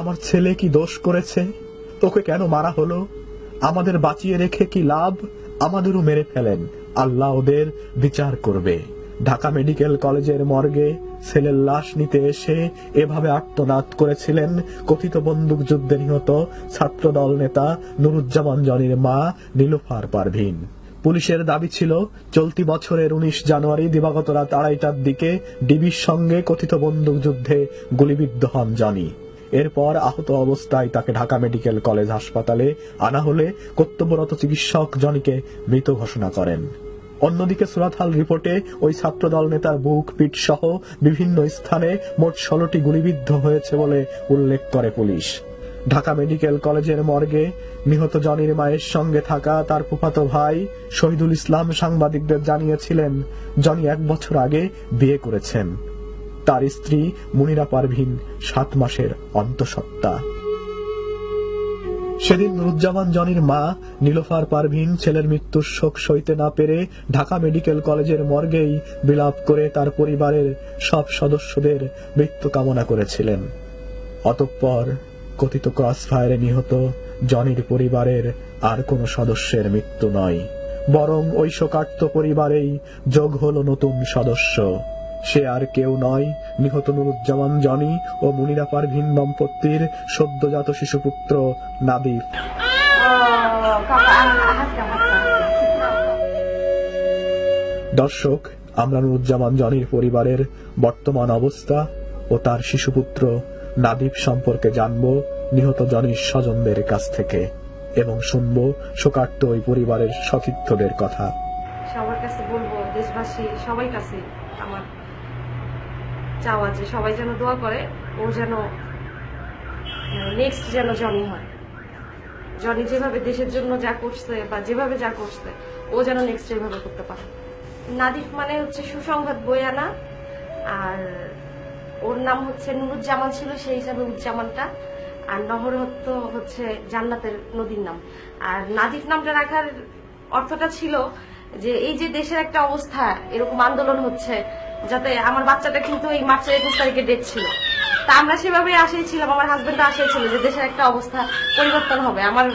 আমার ছেলে কি দোষ করেছে? তোকে কেন মারা হলো? আমাদের বাঁচিয়ে রেখে কি লাভ? আমাদেরও মেরে ফেলেন, আল্লাহ ওদের বিচার করবে। ঢাকা মেডিকেল কলেজের মর্গে ছেলের লাশ নিতে এসে এভাবে আর্তনাদ করেছিলেন কথিত বন্দুকযুদ্ধে নিহত ছাত্রদল নেতা নুরুজ্জামান জনির মা নীলুফার পারভীন। পুলিশের দাবি ছিল, চলতি বছরের 19 জানুয়ারি দিবাগত রাত 2:30টার দিকে ডিবির সঙ্গে কথিত বন্দুকযুদ্ধে গুলিবিদ্ধ হন জনি। এরপর আহত অবস্থায় তাকে ঢাকা মেডিকেল কলেজ হাসপাতালে আনা হলে কর্তব্যরত চিকিৎসক জনিকে মৃত ঘোষণা করেন। অন্যদিকে সুরাতহাল রিপোর্টে ওই ছাত্রদল নেতার বুক, পিঠ সহ বিভিন্ন স্থানে মোট 16টি গুলিবিদ্ধ হয়েছে বলে উল্লেখ করে পুলিশ। ঢাকা মেডিকেল কলেজের মর্গে নিহত জনির মায়ের সঙ্গে থাকা তার ফুফাতো ভাই শহীদুল ইসলাম সাংবাদিকদের জানিয়েছিলেন, জনি 1 বছর আগে বিয়ে করেছেন। তার স্ত্রী মুনিরা পারভীন 7 মাসের অন্তঃসত্ত্বা। সেদিন নুরুজ্জামান জনির মা নীলুফার পারভীন ছেলের মৃত্যুর শোক সইতে না পেরে ঢাকা মেডিকেল কলেজের মর্গেই বিলাপ করে তার পরিবারের সব সদস্যদের মৃত্যু কামনা করেছিলেন। অতঃপর কথিত ক্রসফায়ারে নিহত জনির পরিবারের আর কোনো সদস্যের মৃত্যু নয়, বরং ওই শোকার্ত পরিবারেই যোগ হলো নতুন সদস্য। সে আর কেউ নয়, নিহত নুরুজ্জামান জনি ও মুনিরা পারভীন দম্পতির সদ্যজাত শিশুপুত্র নাদিফ। দর্শক, আমরা নুরুজ্জামান জনির পরিবারের বর্তমান অবস্থা ও তার শিশুপুত্র নাদিফ সম্পর্কে জানব নিহত জনির স্বজনদের কাছ থেকে এবং শুনব শোকার্ত ওই পরিবারের সতীর্থদের কথা। সবার কাছে বলবো, দেশবাসী সবাই কাছে আমার চাওয়া যে সবাই যেন দোয়া করে, ও যেন নেক্সট যেন জনি হয়। জনি যেভাবে দেশের জন্য যা করছে বা যেভাবে যা করছে, ও যেন নেক্সট এভাবে করতে পারে। নাদিফ মানে হচ্ছে সুসংবাদ বয়ে আনা, আর ওর নাম হচ্ছে নুরুজ্জামান ছিল, সেই হিসাবে উজ্জামানটা, আর নহরহত্ত হচ্ছে জান্নাতের নদীর নাম। আর নাদিফ নামটা রাখার অর্থটা ছিল যে এই যে দেশের একটা অবস্থা, এরকম আন্দোলন হচ্ছে, যাতে আমার বাচ্চাটা কিন্তু এই মার্চ 21 তারিখে ডেট ছিল, তা আমরা সেভাবে আশাই ছিলাম, আমার হাজবেন্ডও আশাই ছিল যে দেশের একটা অবস্থা পরিবর্তন হবে, আমার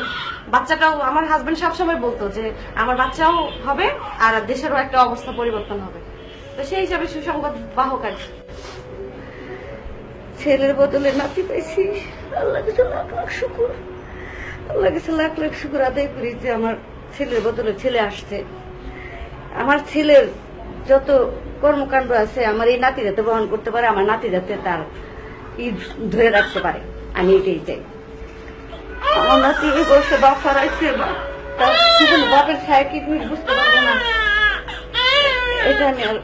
বাচ্চাটাও, আমার হাজবেন্ড সবসময় বলতো যে আমার বাচ্চাও হবে আর দেশেরও একটা অবস্থা পরিবর্তন হবে। তো সেই হিসাবে সুসংবাদ বাহক আর কি। ছেলের বদলে নাতি পাইছি, আল্লাহ কাছে লাখ লাখ শুকুর, আল্লাহ কাছে লাখ লাখ শুকুর আদায় করি যে আমার ছেলের বদলে ছেলে আসছে। আমার ছেলের যত কর্মকাণ্ড আছে আমার এই নাতি যাতে বহন করতে পারে, আমার নাতি যাতে তার ধরে রাখতে পারে, আমি এটাই চাই। আমার নাতি এই বয়সে বাপ হারাইছে, তার বাপের ছায়া কি তুমি বুঝতে পারবো না, এটা আমি আর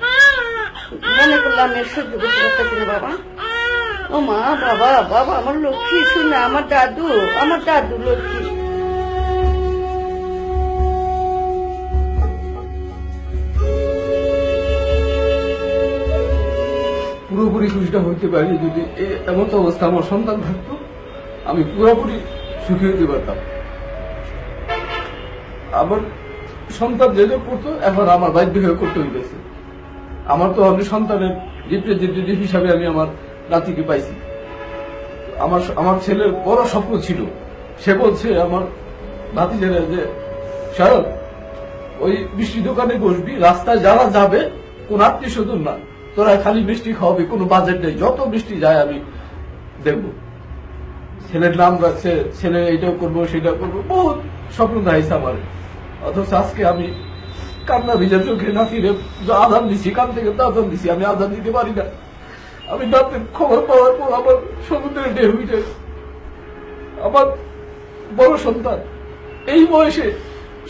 মনে করলাম আমি সহ্য করতে পারতেছি না। বাবা, ও মা, বাবা, বাবা আমার লক্ষ্মী, শুনে আমার দাদু, আমার দাদু লক্ষ্মী। পুরোপুরি খুশিটা হইতে পারি যদি এমন অবস্থা আমার সন্তান থাকতো, আমি পুরোপুরি সুখী হইতে পারতাম। আমার সন্তান যেটা করতো এখন আমার বাধ্য হয়ে করতে হইতেছে। আমার তো আমি সন্তানের রিপ্রেজেন্টেটিভ হিসাবে আমি আমার নাতিকে পাইছি। আমার ছেলের বড় স্বপ্ন ছিল, সে বলছে আমার ভাতিজারা যে শায়দ ওই মিষ্টি দোকানে বসবি, রাস্তায় যারা যাবে কোন আত্মীয় স্বজন না, তোরা খালি মিষ্টি খাওয়াবি, কোনো বাজেট নেই, যত মিষ্টি যায় আমি দেখবো। ছেলের নাম রাখছে, ছেলে এইটাও করবো সেটাও করবো, বহুত স্বপ্ন দেখাইছে আমার। অথচ আজকে আমি কান্না ভিজা চোখে নাতিরে আজান দিছি, কান থেকে তো আজান দিছি, আমি আজান দিতে পারি না। আমি নাতির খবর পাওয়ার পর আমার সমুদ্রের ঢেউ উঠে, আমার বড় সন্তান এই বয়সে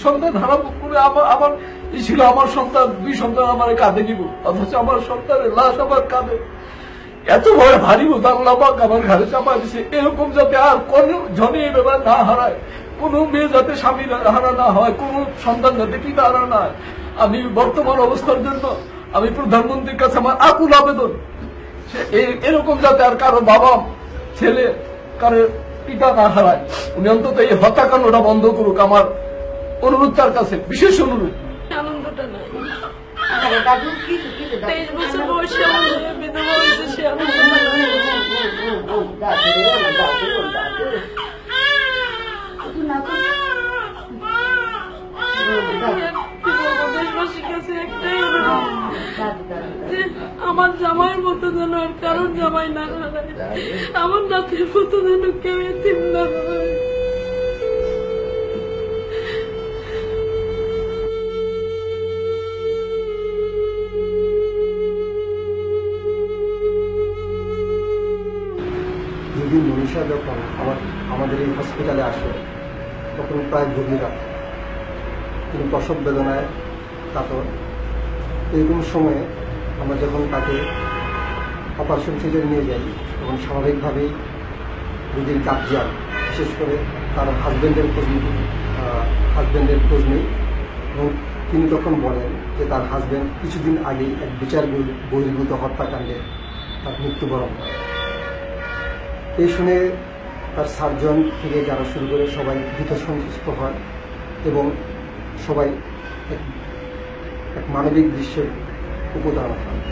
সন্তান হারাবো করে আমার ছিল, আমার সন্তান 2 সন্তান আমার কাঁধে নিব, অথচ আমার সন্তানের লাশ আমার কাঁধে এত ভয় ভারী বোধ আল্লাহ পাক আমার ঘরে চাপা দিছে। এরকম যাতে আর কোন জনে এই ব্যাপার না হারায়, কোন মেয়ে যাতে স্বামী হারা না হয়, কোন সন্তান যাতে পিতা হারা না হয়। আমি বর্তমান অবস্থার জন্য আমি প্রধানমন্ত্রীর কাছে আমার আকুল আবেদন, এরকম যাতে আর কারো বাবা ছেলে কারো পিতা না হারায়। উনি অন্তত এই হত্যাকাণ্ডটা বন্ধ করুক, আমার অনুরোধ তার কাছে, বিশেষ অনুরোধ। আনন্দটা নাই, আরে দাদু কিছু কিছু 23 বছর বয়সে আমার মেয়ে বিধবা হয়েছে, সে আমার কি বলবো, দেশবাসীর কাছে একটাই অনুরোধ যে আমার জামাইয়ের মতো যেন আর কারণ জামাই না হারায়, আমার নাতির মতো যেন কেউ এতিম না হয়। যেদিন মনীষা যখন আমাদের এই হসপিটালে আসে তখন প্রায় গভীর রাত, তিনি প্রসব বেদনায় কাতর। এইরকম সময়ে আমরা যখন তাকে অপারেশন থিয়েটারে নিয়ে যাই তখন স্বাভাবিকভাবেই রোগীর গার্জিয়ান, বিশেষ করে তার হাজব্যান্ডের খোঁজ নেই এবং তিনি তখন বলেন যে তার হাজব্যান্ড কিছুদিন আগেই এক বিচার বহির্ভূত হত্যাকাণ্ডে তার মৃত্যুবরণ করে। এই শুনে তার সার্জন থেকে যারা শুরু করে সবাই ভীত সন্তুষ্ট হয় এবং সবাই এক মানবিক দৃশ্যের উপদান হয়।